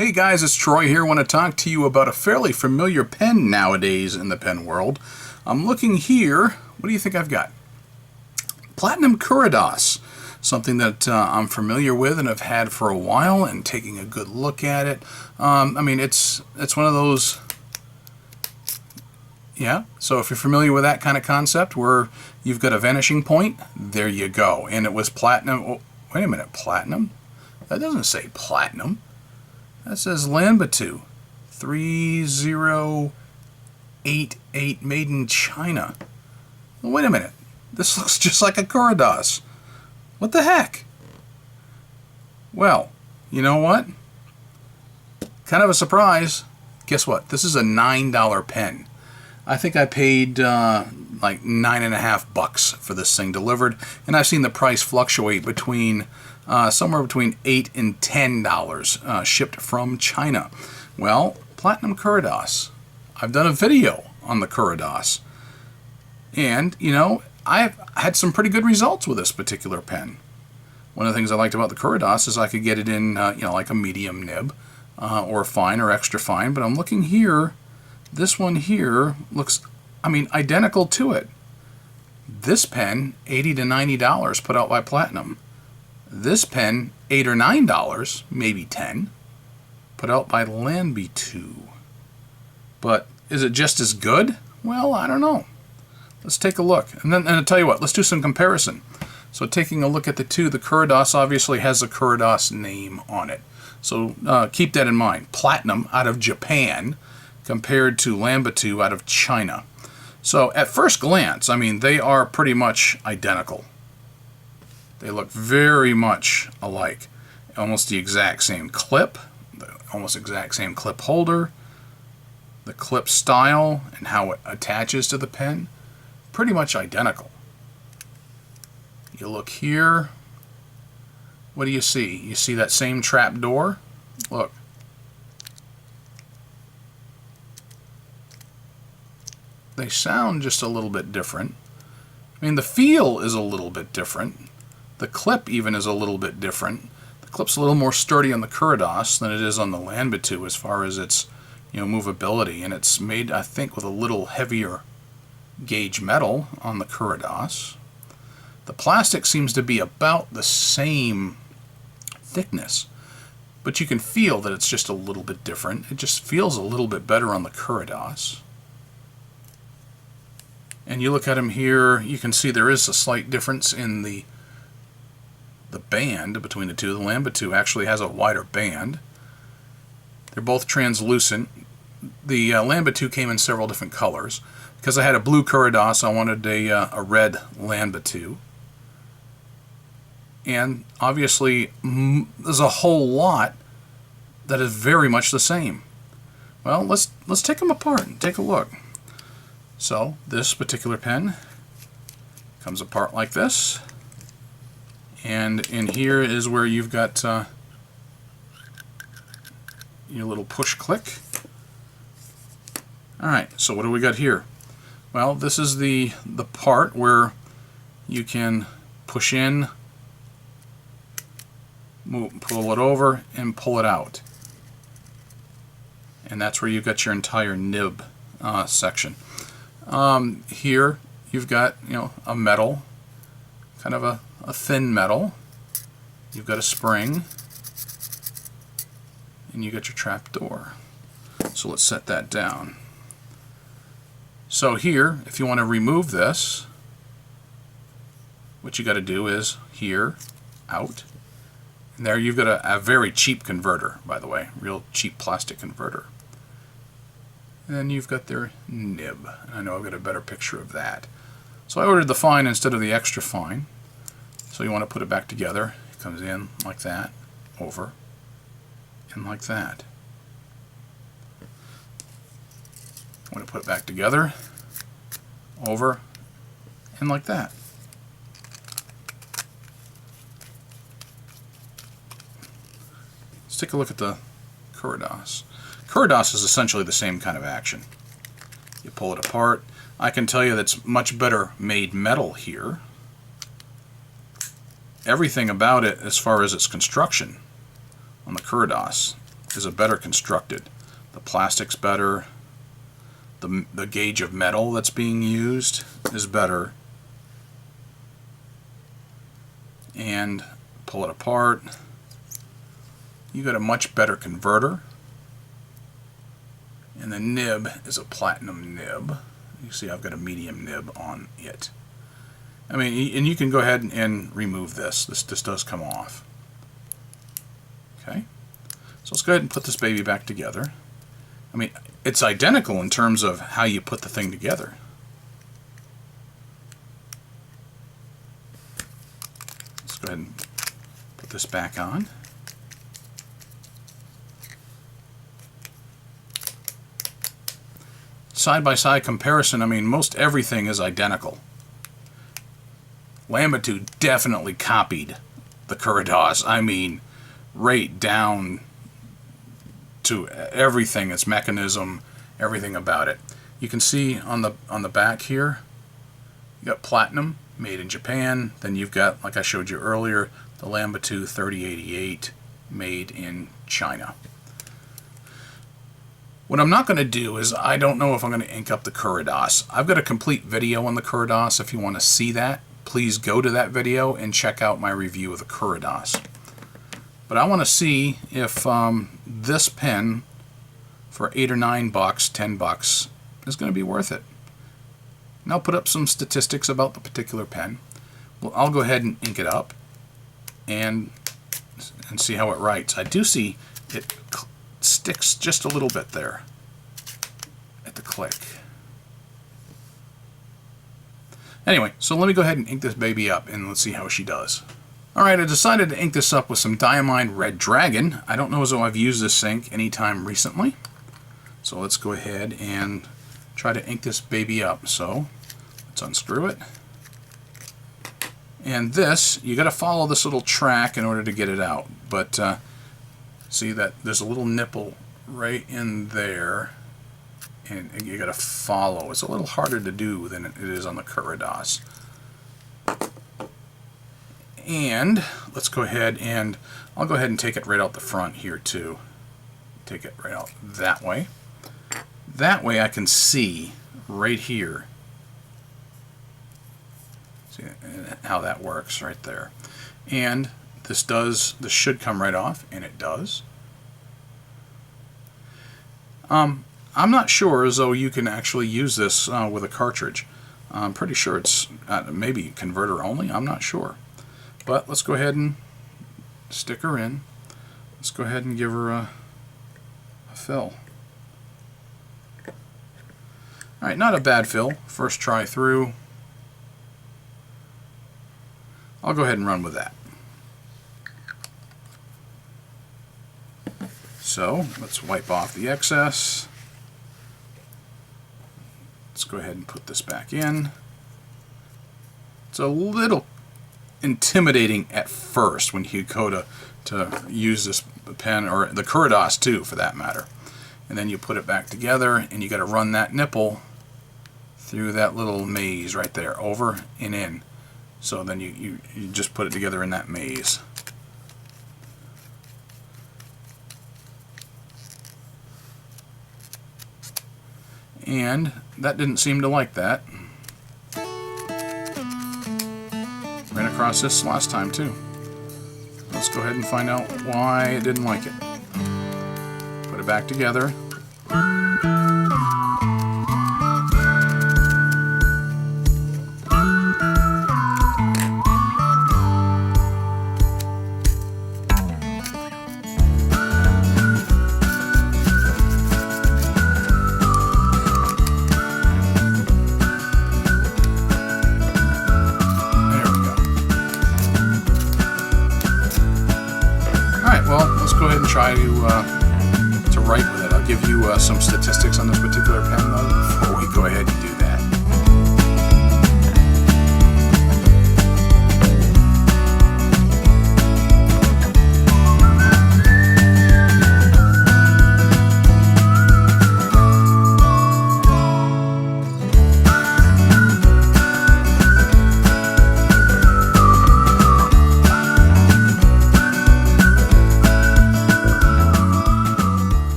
Hey guys, it's Troy here. I want to talk to you about a fairly familiar pen nowadays in the pen world. I'm looking here. What do you think I've got? Platinum Curidas. Something that I'm familiar with and have had for a while, and taking a good look at it. I mean, it's one of those... Yeah, so if you're familiar with that kind of concept where you've got a vanishing point, there you go. And it was platinum. Oh, wait a minute, platinum? That doesn't say platinum. That says Lanbitou 3088, made in China. Well, wait a minute. This looks just like a Curidas. What the heck? Well, you know what? Kind of a surprise. Guess what? This is a $9 pen. I think I paid like $9.50 for this thing delivered, and I've seen the price fluctuate between somewhere between $8 and $10 shipped from China. Well, Platinum Curidas. I've done a video on the Curidas, and you know, I've had some pretty good results with this particular pen. One of the things I liked about the Curidas is I could get it in you know, like a medium nib or fine or extra fine. But I'm looking here. This one here looks, I mean, identical to it. This pen, $80 to $90 put out by Platinum. This pen, $8 or $9, maybe $10, put out by Lanbitou. But is it just as good? Well, I don't know. Let's take a look. And I'll tell you what, let's do some comparison. So taking a look at the two, the Curidas obviously has a Curidas name on it. So keep that in mind. Platinum out of Japan compared to Lanbitou out of China. So at first glance, I mean, they are pretty much identical. They look very much alike. Almost the exact same clip, almost exact same clip holder, the clip style and how it attaches to the pen, pretty much identical. You look here, what do you see? You see that same trap door? Look. They sound just a little bit different. I mean, the feel is a little bit different. The clip even is a little bit different. The clip's a little more sturdy on the Curidas than it is on the Lanbitou as far as its, you know, movability, and it's made, I think, with a little heavier gauge metal on the Curidas. The plastic seems to be about the same thickness, but you can feel that it's just a little bit different. It just feels a little bit better on the Curidas. And you look at them here, you can see there is a slight difference in the band between the two. The Lanbitou actually has a wider band. They're both translucent. The Lanbitou came in several different colors. Because I had a blue Curidas, I wanted a red Lanbitou. And obviously, there's a whole lot that is very much the same. Well, let's take them apart and take a look. So this particular pen comes apart like this, and in here is where you've got your little push click. Alright, so what do we got here? Well, this is the part where you can push in, pull it over, and pull it out. And that's where you've got your entire nib section. Here you've got, you know, a metal, kind of a thin metal. You've got a spring, and you got your trap door. So let's set that down. So here, if you want to remove this, what you got to do is here, out, and there you've got a very cheap converter, by the way, real cheap plastic converter. And then you've got their nib. And I know I've got a better picture of that. So I ordered the fine instead of the extra fine. So you want to put it back together. It comes in like that, over, and like that. I want to put it back together, over, and like that. Let's take a look at the Curidas. Curidas is essentially the same kind of action. You pull it apart. I can tell you that's much better made metal here. Everything about it as far as its construction on the Curidas is a better constructed. The plastic's better. The gauge of metal that's being used is better. And pull it apart. You got a much better converter. And the nib is a platinum nib. You see I've got a medium nib on it. I mean, and you can go ahead and remove this. This does come off. Okay. So let's go ahead and put this baby back together. I mean, it's identical in terms of how you put the thing together. Let's go ahead and put this back on. Side-by-side comparison, I mean, most everything is identical. Lanbitou definitely copied the Curidas. I mean, right down to everything, its mechanism, everything about it. You can see on the back here, you got platinum, made in Japan. Then you've got, like I showed you earlier, the Lanbitou 3088, made in China. What I'm not going to do is, I don't know if I'm going to ink up the Curidas. I've got a complete video on the Curidas. If you want to see that, please go to that video and check out my review of the Curidas. But I want to see if this pen for $8 or $9, $10 is going to be worth it. And I'll put up some statistics about the particular pen. Well, I'll go ahead and ink it up and see how it writes. I do see it sticks just a little bit there at the click. Anyway, so let me go ahead and ink this baby up and let's see how she does. Alright, I decided to ink this up with some Diamine Red Dragon. I don't know as though I've used this ink anytime recently. So let's go ahead and try to ink this baby up. So let's unscrew it. And this, you got to follow this little track in order to get it out. But see that there's a little nipple right in there, and you got to follow. It's a little harder to do than it is on the Curidas. And let's go ahead and I'll go ahead and take it right out the front here too. Take it right out that way. That way I can see right here. See how that works right there. And this should come right off, and it does. I'm not sure as though you can actually use this with a cartridge. I'm pretty sure it's maybe converter only. I'm not sure. But let's go ahead and stick her in. Let's go ahead and give her a fill. Alright, not a bad fill. First try through. I'll go ahead and run with that. So let's wipe off the excess. Let's go ahead and put this back in. It's a little intimidating at first when you go to use this pen, or the Curidas too for that matter. And then you put it back together and you got to run that nipple through that little maze right there, over and in. So then you just put it together in that maze. And that didn't seem to like that. Ran across this last time too. Let's go ahead and find out why it didn't like it. Put it back together. Try to write with it. I'll give you some statistics on this particular pen though before we go ahead and do that.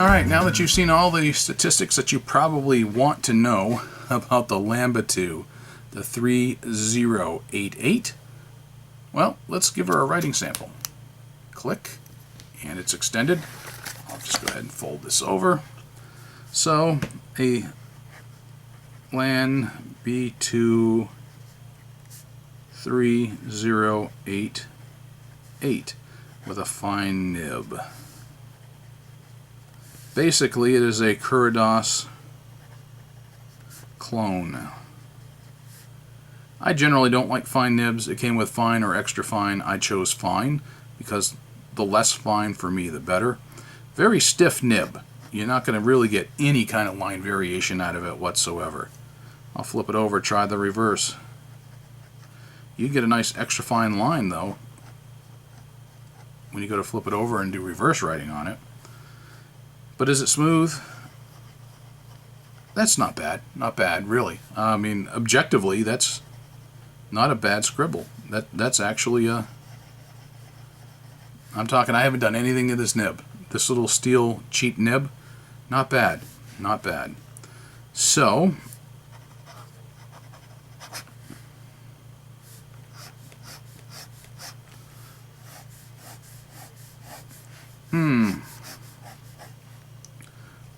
Alright, now that you've seen all the statistics that you probably want to know about the Lanbitou, the 3088, well, let's give her a writing sample. Click, and it's extended. I'll just go ahead and fold this over. So, a Lanbitou 3088 with a fine nib. Basically, it is a Curidas clone. I generally don't like fine nibs. It came with fine or extra fine. I chose fine because the less fine for me, the better. Very stiff nib. You're not going to really get any kind of line variation out of it whatsoever. I'll flip it over, try the reverse. You get a nice extra fine line though when you go to flip it over and do reverse writing on it. But is it smooth? That's not bad. Not bad, really. I mean, objectively, that's not a bad scribble. That's actually a... I'm talking, I haven't done anything to this nib. This little steel cheap nib, not bad. Not bad. So...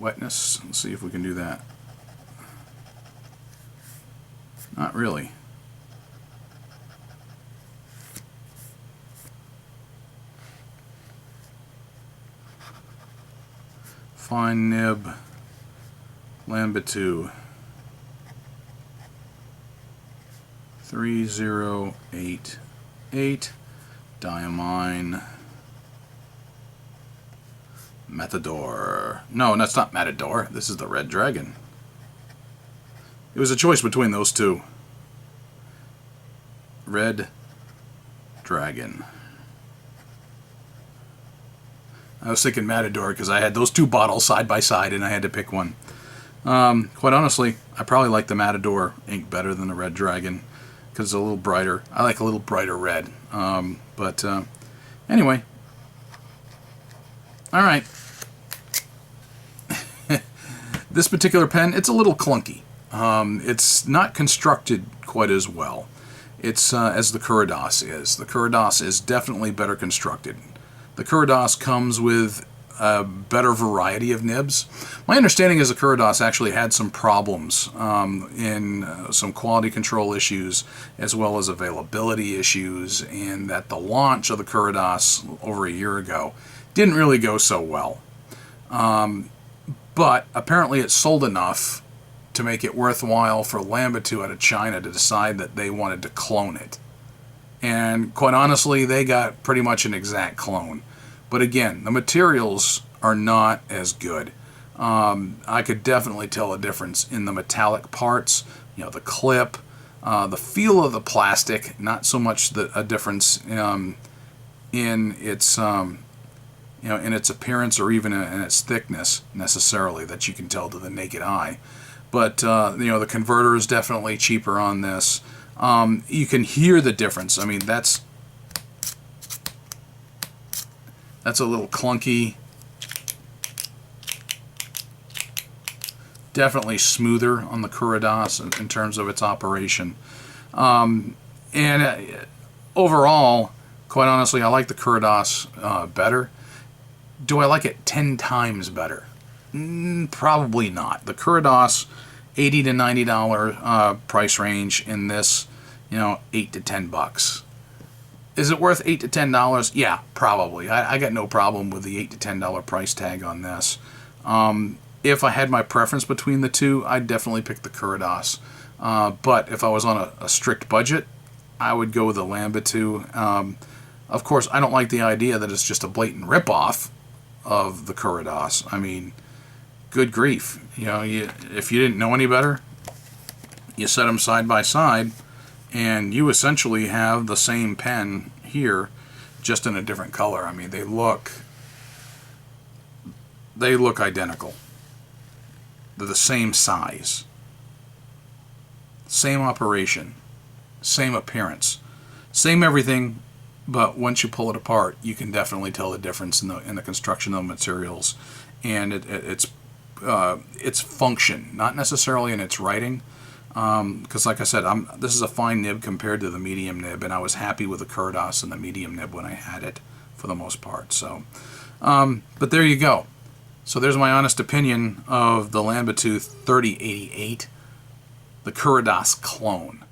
Wetness, let's see if we can do that. Not really. Fine nib, Lanbitou 3088, diamine, Matador. No, that's not Matador. This is the Red Dragon. It was a choice between those two. Red Dragon. I was thinking Matador because I had those two bottles side by side and I had to pick one. Quite honestly, I probably like the Matador ink better than the Red Dragon because it's a little brighter. I like a little brighter red. Anyway. Alright. This particular pen, it's a little clunky. It's not constructed quite as well. It's as the Curidas is. The Curidas is definitely better constructed. The Curidas comes with a better variety of nibs. My understanding is the Curidas actually had some problems in some quality control issues as well as availability issues, and that the launch of the Curidas over a year ago didn't really go so well. But apparently it sold enough to make it worthwhile for Lanbitou out of China to decide that they wanted to clone it. And quite honestly, they got pretty much an exact clone. But again, the materials are not as good. I could definitely tell a difference in the metallic parts, the clip, the feel of the plastic, not so much a difference in its in its appearance or even in its thickness necessarily that you can tell to the naked eye. But the converter is definitely cheaper on this. You can hear the difference. I mean, that's a little clunky. Definitely smoother on the Curidas in terms of its operation. Overall, quite honestly, I like the Curidas better. Do I like it 10 times better? Probably not. The Curidas, $80 to $90 price range. In this, $8 to $10. Is it worth $8 to $10? Yeah, probably. I got no problem with the $8 to $10 price tag on this. If I had my preference between the two, I'd definitely pick the Curidas. But if I was on a strict budget, I would go with the Lanbitou. Of course, I don't like the idea that it's just a blatant ripoff of the Curidas. I mean, good grief. If you didn't know any better, you set them side by side, and you essentially have the same pen here, just in a different color. I mean, they look identical. They're the same size, same operation, same appearance, same everything. But once you pull it apart, you can definitely tell the difference in the construction of the materials and its function, not necessarily in its writing. Because like I said, this is a fine nib compared to the medium nib, and I was happy with the Curidas and the medium nib when I had it for the most part. So, but there you go. So there's my honest opinion of the Lanbitou 3088, the Curidas clone.